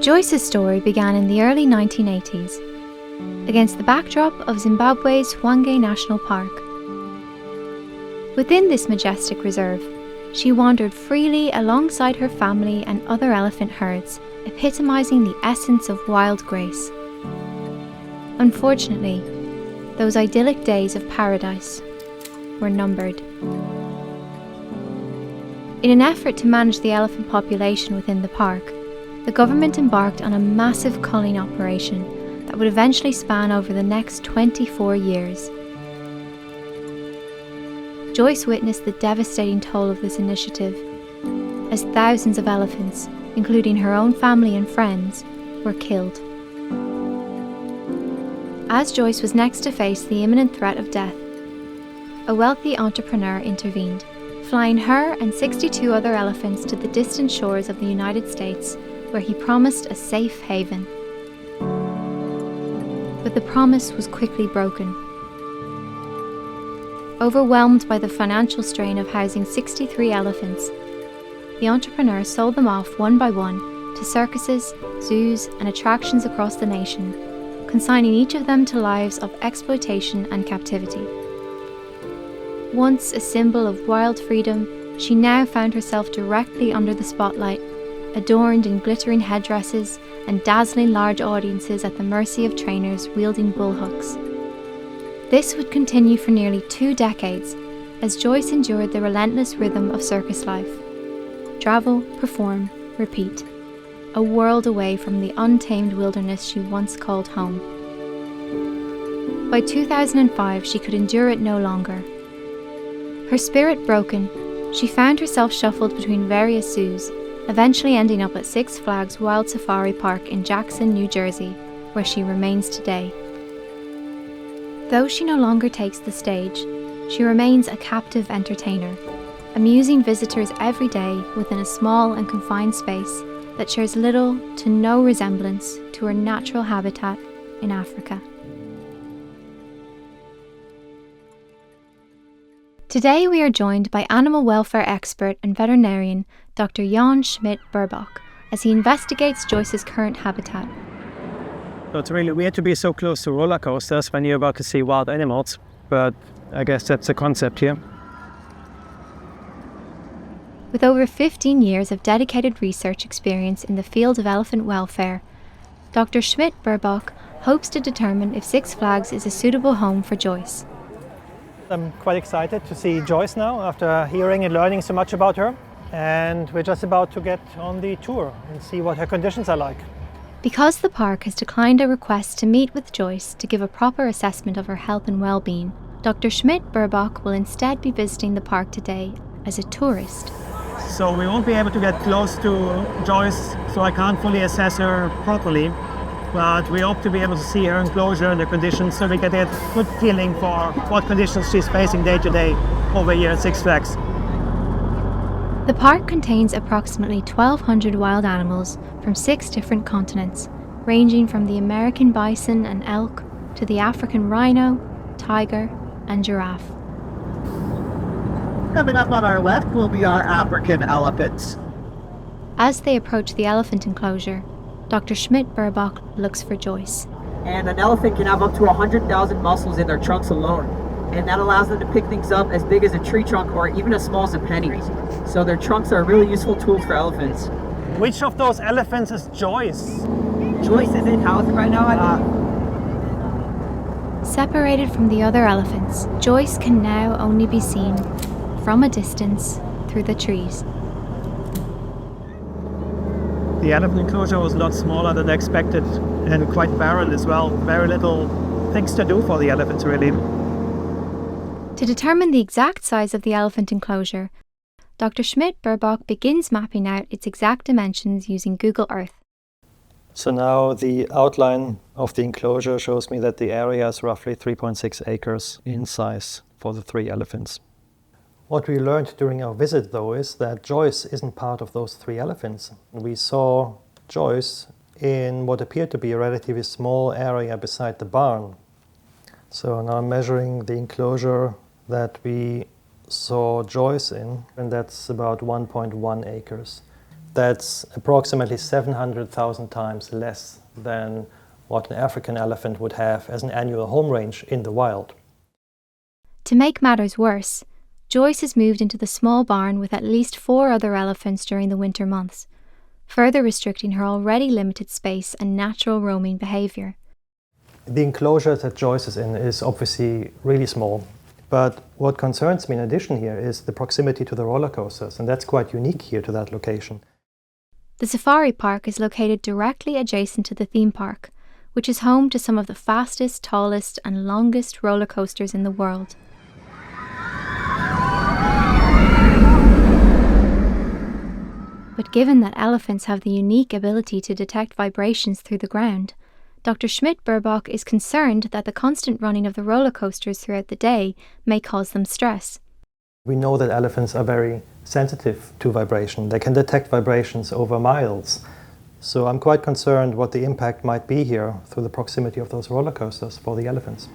Joyce's story began in the early 1980s, against the backdrop of Zimbabwe's Hwange National Park. Within this majestic reserve, she wandered freely alongside her family and other elephant herds, epitomizing the essence of wild grace. Unfortunately, those idyllic days of paradise were numbered. In an effort to manage the elephant population within the park, the government embarked on a massive culling operation that would eventually span over the next 24 years. Joyce witnessed the devastating toll of this initiative, as thousands of elephants, including her own family and friends, were killed. As Joyce was next to face the imminent threat of death, a wealthy entrepreneur intervened, flying her and 62 other elephants to the distant shores of the United States, where he promised a safe haven. But the promise was quickly broken. Overwhelmed by the financial strain of housing 63 elephants, the entrepreneur sold them off one by one to circuses, zoos, and attractions across the nation, consigning each of them to lives of exploitation and captivity. Once a symbol of wild freedom, she now found herself directly under the spotlight, adorned in glittering headdresses and dazzling large audiences at the mercy of trainers wielding bullhooks. This would continue for nearly 2 decades as Joyce endured the relentless rhythm of circus life. Travel, perform, repeat. A world away from the untamed wilderness she once called home. By 2005, she could endure it no longer. Her spirit broken, she found herself shuffled between various zoos, eventually ending up at Six Flags Wild Safari Park in Jackson, New Jersey, where she remains today. Though she no longer takes the stage, she remains a captive entertainer, amusing visitors every day within a small and confined space that shares little to no resemblance to her natural habitat in Africa. Today we are joined by animal welfare expert and veterinarian Dr. Jan Schmidt-Burbach as he investigates Joyce's current habitat. So it's really weird to be so close to roller coasters when you're about to see wild animals, but I guess that's the concept here. With over 15 years of dedicated research experience in the field of elephant welfare, Dr. Schmidt-Burbach hopes to determine if Six Flags is a suitable home for Joyce. I'm quite excited to see Joyce now after hearing and learning so much about her, and we're just about to get on the tour and see what her conditions are like. Because the park has declined a request to meet with Joyce to give a proper assessment of her health and well-being, Dr. Schmidt-Burbach will instead be visiting the park today as a tourist. So we won't be able to get close to Joyce, so I can't fully assess her properly. But we hope to be able to see her enclosure and the conditions so we get a good feeling for what conditions she's facing day to day over here at Six Flags. The park contains approximately 1,200 wild animals from 6 different continents, ranging from the American bison and elk to the African rhino, tiger, and giraffe. Coming up on our left will be our African elephants. As they approach the elephant enclosure, Dr. Schmidt-Burbach looks for Joyce. And an elephant can have up to 100,000 muscles in their trunks alone. And that allows them to pick things up as big as a tree trunk or even as small as a penny. So their trunks are really useful tools for elephants. Which of those elephants is Joyce? Joyce is in house right now, I think. Separated from the other elephants, Joyce can now only be seen from a distance through the trees. The elephant enclosure was a lot smaller than expected and quite barren as well. Very little things to do for the elephants, really. To determine the exact size of the elephant enclosure, Dr. Schmidt-Burbach begins mapping out its exact dimensions using Google Earth. So now the outline of the enclosure shows me that the area is roughly 3.6 acres in size for the 3 elephants. What we learned during our visit, though, is that Joyce isn't part of those 3 elephants. We saw Joyce in what appeared to be a relatively small area beside the barn. So now I'm measuring the enclosure that we saw Joyce in, and that's about 1.1 acres. That's approximately 700,000 times less than what an African elephant would have as an annual home range in the wild. To make matters worse, Joyce has moved into the small barn with at least 4 other elephants during the winter months, further restricting her already limited space and natural roaming behaviour. The enclosure that Joyce is in is obviously really small, but what concerns me in addition here is the proximity to the roller coasters, and that's quite unique here to that location. The safari park is located directly adjacent to the theme park, which is home to some of the fastest, tallest and longest roller coasters in the world. But given that elephants have the unique ability to detect vibrations through the ground, Dr. Schmidt-Burbach is concerned that the constant running of the roller coasters throughout the day may cause them stress. We know that elephants are very sensitive to vibration. They can detect vibrations over miles. So I'm quite concerned what the impact might be here through the proximity of those roller coasters for the elephants.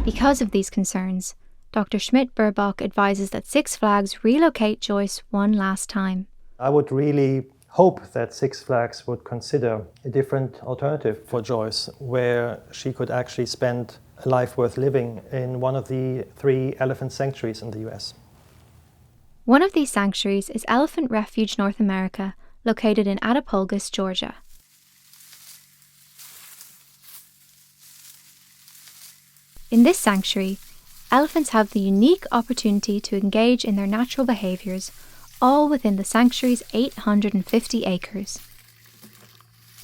Because of these concerns, Dr. Schmidt-Burbach advises that Six Flags relocate Joyce one last time. I would really hope that Six Flags would consider a different alternative for Joyce, where she could actually spend a life worth living in one of the 3 elephant sanctuaries in the US. One of these sanctuaries is Elephant Refuge North America, located in Attapulgis, Georgia. In this sanctuary, elephants have the unique opportunity to engage in their natural behaviours, all within the sanctuary's 850 acres.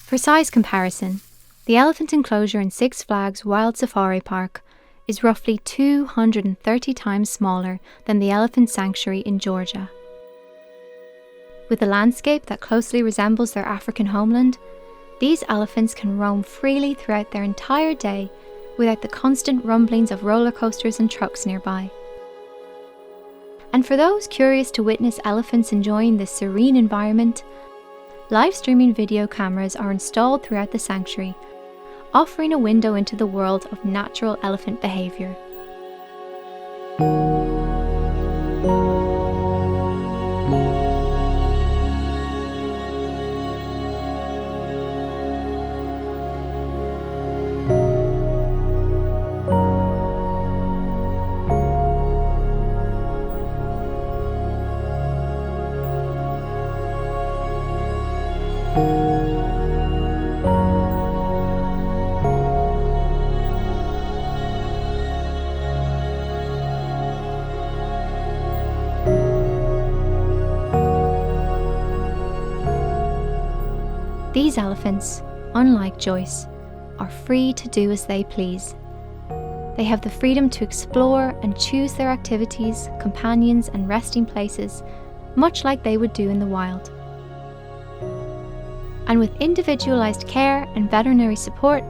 For size comparison, the elephant enclosure in Six Flags Wild Safari Park is roughly 230 times smaller than the elephant sanctuary in Georgia. With a landscape that closely resembles their African homeland, these elephants can roam freely throughout their entire day without the constant rumblings of roller coasters and trucks nearby. And for those curious to witness elephants enjoying this serene environment, live streaming video cameras are installed throughout the sanctuary, offering a window into the world of natural elephant behaviour. These elephants, unlike Joyce, are free to do as they please. They have the freedom to explore and choose their activities, companions and resting places, much like they would do in the wild. And with individualized care and veterinary support,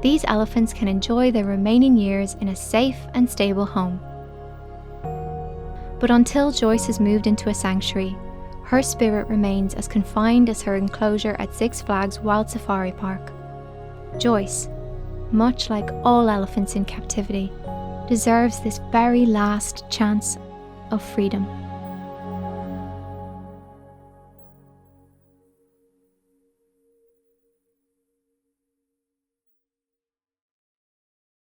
these elephants can enjoy their remaining years in a safe and stable home. But until Joyce has moved into a sanctuary, her spirit remains as confined as her enclosure at Six Flags Wild Safari Park. Joyce, much like all elephants in captivity, deserves this very last chance of freedom.